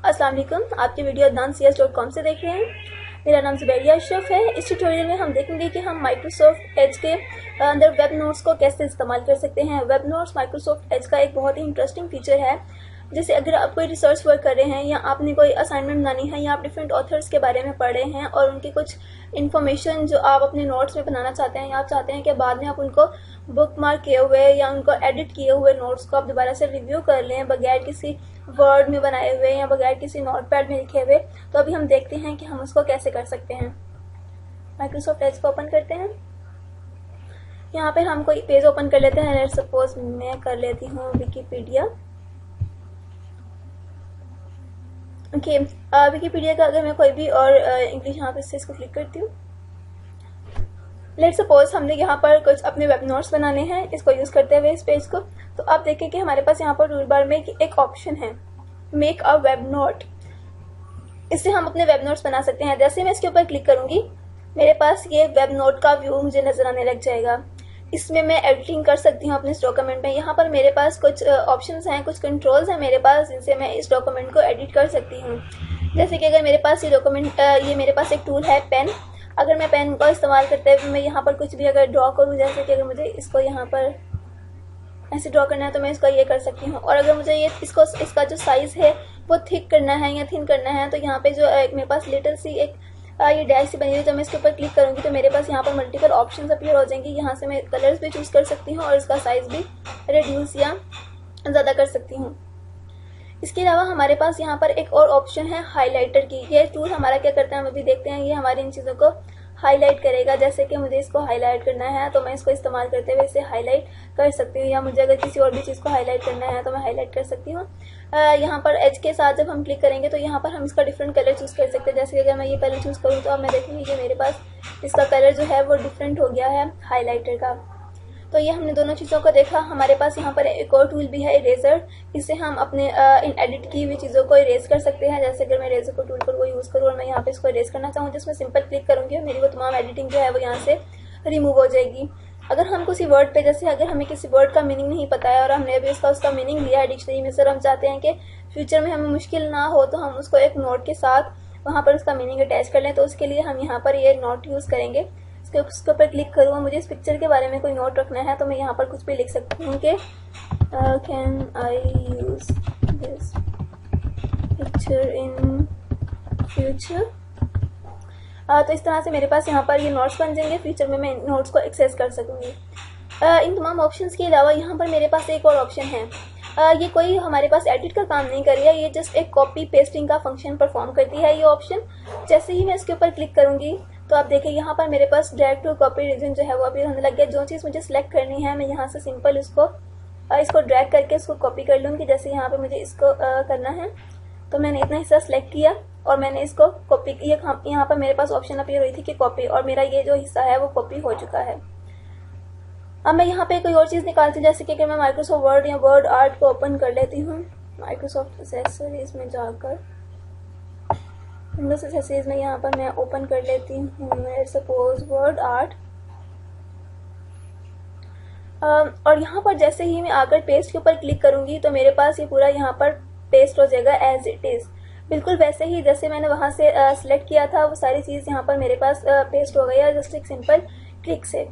अस्सलाम वालेकुम। आपकी वीडियो advancedcs.com से देख रहे हैं। मेरा नाम ज़ुबैरिया अशरफ है। इस ट्यूटोरियल में हम देखेंगे कि हम माइक्रोसॉफ्ट एज के अंदर वेब नोट्स को कैसे इस्तेमाल कर सकते हैं। वेब नोट्स माइक्रोसॉफ्ट एज का एक बहुत ही इंटरेस्टिंग फीचर है। जैसे अगर आप कोई रिसर्च वर्क कर रहे हैं या आपने कोई असाइनमेंट बनानी है या आप डिफरेंट ऑथर्स के बारे में पढ़ रहे हैं और उनकी कुछ इन्फॉर्मेशन जो आप अपने नोट्स में बनाना चाहते हैं या आप चाहते हैं कि बाद में आप उनको बुक मार्क किए हुए या उनको एडिट किए हुए नोट्स को आप दोबारा से रिव्यू कर लें बगैर किसी वर्ड में बनाए हुए या बगैर किसी नोटपैड में लिखे हुए, तो अभी हम देखते हैं कि हम उसको कैसे कर सकते हैं। माइक्रोसॉफ्ट एज को ओपन करते हैं। यहाँ पर हम कोई पेज ओपन कर लेते हैं। लेट्स सपोज मैं कर लेती हूँ विकिपीडिया। ओके, विकिपीडिया का अगर मैं कोई भी और इंग्लिश यहाँ पे से इसको क्लिक करती हूँ। लेट्स सपोज हमने यहाँ पर कुछ अपने वेब नोट्स बनाने हैं इसको यूज करते हुए इस पेज को, तो आप देखें कि हमारे पास यहाँ पर टूल बार में एक ऑप्शन है मेक अ वेब नोट। इससे हम अपने वेब नोट्स बना सकते हैं। जैसे मैं इसके ऊपर क्लिक करूंगी मेरे पास ये वेब नोट का व्यू मुझे नजर आने लग जाएगा। इसमें मैं एडिटिंग कर सकती हूँ अपने इस डॉक्यूमेंट में। यहाँ पर मेरे पास कुछ ऑप्शंस हैं, कुछ कंट्रोल्स हैं मेरे पास जिनसे मैं इस डॉक्यूमेंट को एडिट कर सकती हूँ। जैसे कि अगर मेरे पास ये डॉक्यूमेंट ये मेरे पास एक टूल है पेन। अगर मैं पेन का इस्तेमाल करते हुए मैं यहाँ पर कुछ भी अगर ड्रॉ करूँ, जैसे कि अगर मुझे इसको यहाँ पर ऐसे ड्रॉ करना है तो मैं इसको ये कर सकती हूँ। और अगर मुझे ये इसका जो साइज है वो थिक करना है या थिन करना है तो यहाँ पे जो मेरे पास लिटिल सी एक ये डैश सी बनी हुई, जब मैं इसके ऊपर क्लिक करूंगी तो मेरे पास यहाँ पर मल्टीपल ऑप्शंस अपीयर हो जाएंगी। यहाँ से मैं कलर्स भी चूज कर सकती हूँ और इसका साइज भी रिड्यूस या ज़्यादा कर सकती हूँ। इसके अलावा हमारे पास यहाँ पर एक और ऑप्शन है हाइलाइटर की। ये टूल हमारा क्या करता है हम अभी देखते हैं। ये हमारी इन चीज़ों को हाईलाइट करेगा। जैसे कि मुझे इसको हाईलाइट करना है तो मैं इसको इस्तेमाल करते हुए इसे हाईलाइट कर सकती हूँ, या मुझे अगर किसी और भी चीज़ को हाईलाइट करना है तो मैं हाईलाइट कर सकती हूँ। यहाँ पर एज के साथ जब हम क्लिक करेंगे तो यहाँ पर हम इसका डिफरेंट कलर चूज़ कर सकते हैं। जैसे कि अगर मैं ये कलर चूज़ करूँ तो अब मैं देखूँगी कि मेरे पास इसका कलर जो है वो डिफरेंट हो गया है हाईलाइटर का। तो ये हमने दोनों चीज़ों को देखा। हमारे पास यहाँ पर एक और टूल भी है इरेजर। इससे हम अपने इन एडिट की हुई चीज़ों को इरेज कर सकते हैं। जैसे अगर मैं इरेजर को टूल पर वो यूज़ करूँ और मैं यहाँ पे इसको इरेज करना चाहूँ, जिसमें सिंपल क्लिक करूँगी और मेरी वो तमाम एडिटिंग जो है वो यहाँ से रिमूव हो जाएगी। अगर हम किसी वर्ड पे, जैसे अगर हमें किसी वर्ड का मीनिंग नहीं पता है और हमने अभी उसका मीनिंग लिया है डिक्शनरी में से और हम चाहते हैं कि फ्यूचर में हमें मुश्किल ना हो तो हम उसको एक नोट के साथ वहाँ पर उसका मीनिंग अटैच कर लें, तो उसके लिए हम यहाँ पर ये नोट यूज़ करेंगे। उसके ऊपर क्लिक करूँ, मुझे इस पिक्चर के बारे में कोई नोट रखना है तो मैं यहाँ पर कुछ भी लिख सकती हूँ कि can I use this picture in future. तो इस तरह से मेरे पास यहाँ पर ये नोट्स बन जाएंगे। फ्यूचर में मैं नोट्स को एक्सेस कर सकूँगी। इन तमाम ऑप्शंस के अलावा यहाँ पर मेरे पास एक और ऑप्शन है। ये कोई हमारे पास एडिट का काम नहीं कर रही है, ये जस्ट एक कॉपी पेस्टिंग का फंक्शन परफॉर्म करती है ये ऑप्शन। जैसे ही मैं इसके ऊपर क्लिक करूँगी तो आप देखें यहाँ पर मेरे पास डायरेक्ट टू कॉपी रीजन जो है वो अभी होने लग गया। जो चीज़ मुझे सिलेक्ट करनी है मैं यहाँ से सिंपल इसको ड्रैग करके इसको कॉपी कर लूँगी। जैसे यहाँ पे मुझे इसको करना है तो मैंने इतना हिस्सा सिलेक्ट किया और मैंने इसको कॉपी किया। यहाँ पर मेरे पास ऑप्शन अपीयर हुई थी कि कॉपी, और मेरा ये जो हिस्सा है वो कॉपी हो चुका है। अब मैं यहाँ पे कोई और चीज़ निकालती हूँ, जैसे कि अगर मैं माइक्रोसॉफ्ट वर्ड या वर्ड आर्ट को ओपन कर लेती हूँ माइक्रोसॉफ्ट एक्सेसरीज में जाकर, विंडोज एक्सेसरीज में यहाँ पर मैं ओपन कर लेती हूँ सपोज वर्ड आर्ट। और यहाँ पर जैसे ही मैं आकर पेस्ट के ऊपर क्लिक करूँगी तो मेरे पास ये पूरा यहाँ पर पेस्ट हो जाएगा एज इट इज़, बिल्कुल वैसे ही जैसे मैंने वहाँ से सिलेक्ट किया था वो सारी चीज़ यहाँ पर मेरे पास पेस्ट हो गई है जस्ट एक सिंपल क्लिक से।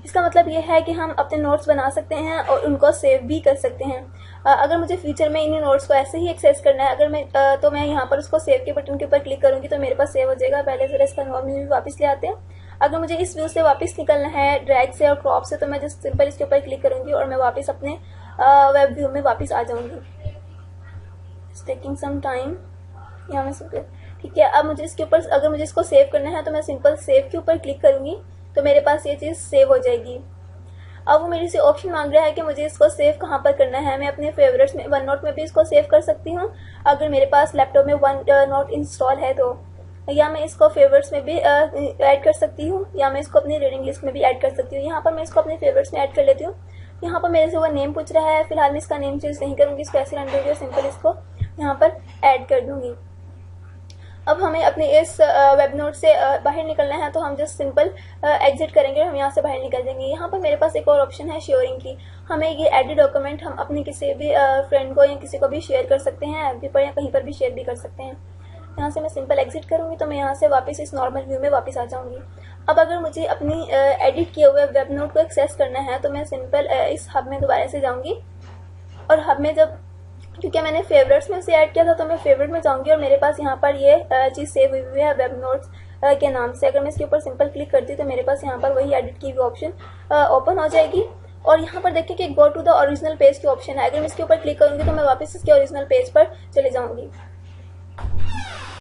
इसका मतलब ये है कि हम अपने नोट्स बना सकते हैं और उनको सेव भी कर सकते हैं। अगर मुझे फ्यूचर में इन नोट्स को ऐसे ही एक्सेस करना है, अगर मैं तो मैं यहाँ पर उसको सेव के बटन के ऊपर क्लिक करूँगी तो मेरे पास सेव हो जाएगा। पहले जरा इसका नॉर्मल व्यू वापस ले आते हैं। अगर मुझे इस व्यू से वापस निकलना है ड्रैग से और क्रॉप से तो मैं जस्ट सिंपल इसके ऊपर क्लिक करूँगी और मैं वापस अपने वेब व्यू में वापस आ जाऊँगी। It's taking some time. यहाँ मैं ठीक है। अब मुझे इसके ऊपर अगर मुझे इसको सेव करना है तो मैं सिंपल सेव के ऊपर क्लिक करूँगी तो मेरे पास ये चीज़ सेव हो जाएगी। अब वो मेरे से ऑप्शन मांग रहा है कि मुझे इसको सेव कहाँ पर करना है। मैं अपने फेवरेट्स में वन नोट में भी इसको सेव कर सकती हूँ अगर मेरे पास लैपटॉप में वन नोट इंस्टॉल है तो, या मैं इसको फेवरेट्स में भी ऐड कर सकती हूँ, या मैं इसको अपनी रीडिंग लिस्ट में भी ऐड कर सकती हूँ। यहाँ पर मैं इसको अपने फेवरेट्स में ऐड कर लेती हूँ। यहाँ पर मेरे से वो नेम पूछ रहा है, फिलहाल मैं इसका नेम चूज नहीं करूँगी, इसको ऐसे रन करूँगी और सिंपल इसको यहाँ पर ऐड कर दूँगी। अब हमें अपने इस वेब नोट से बाहर निकलना है, तो हम जस्ट सिंपल एग्जिट करेंगे और हम यहाँ से बाहर निकल जाएंगे। यहाँ पर मेरे पास एक और ऑप्शन है शेयरिंग की। हमें ये एडिट डॉक्यूमेंट हम अपने किसी भी फ्रेंड को या किसी को भी शेयर कर सकते हैं, एफबी पर या कहीं पर भी शेयर भी कर सकते हैं। यहाँ से मैं सिंपल एग्जिट करूँगी तो मैं यहाँ से वापस इस नॉर्मल व्यू में वापस आ जाऊँगी। अब अगर मुझे अपनी एडिट किए हुए वेब नोट को एक्सेस करना है तो मैं सिंपल इस हब में दोबारा से जाऊँगी, और हब में जब, क्योंकि मैंने फेवरेट्स में उसे ऐड किया था, तो मैं फेवरेट में जाऊँगी और मेरे पास यहाँ पर ये चीज़ सेव हुई हुई है वेब नोट्स के नाम से। अगर मैं इसके ऊपर सिंपल क्लिक करती हूँ तो मेरे पास यहाँ पर वही एडिट की हुई ऑप्शन ओपन हो जाएगी। और यहाँ पर देखिए कि go to the original page की ऑप्शन है। अगर मैं इसके ऊपर क्लिक करूँगी तो मैं वापस इसके ओरिजिनल पेज पर चले जाऊँगी।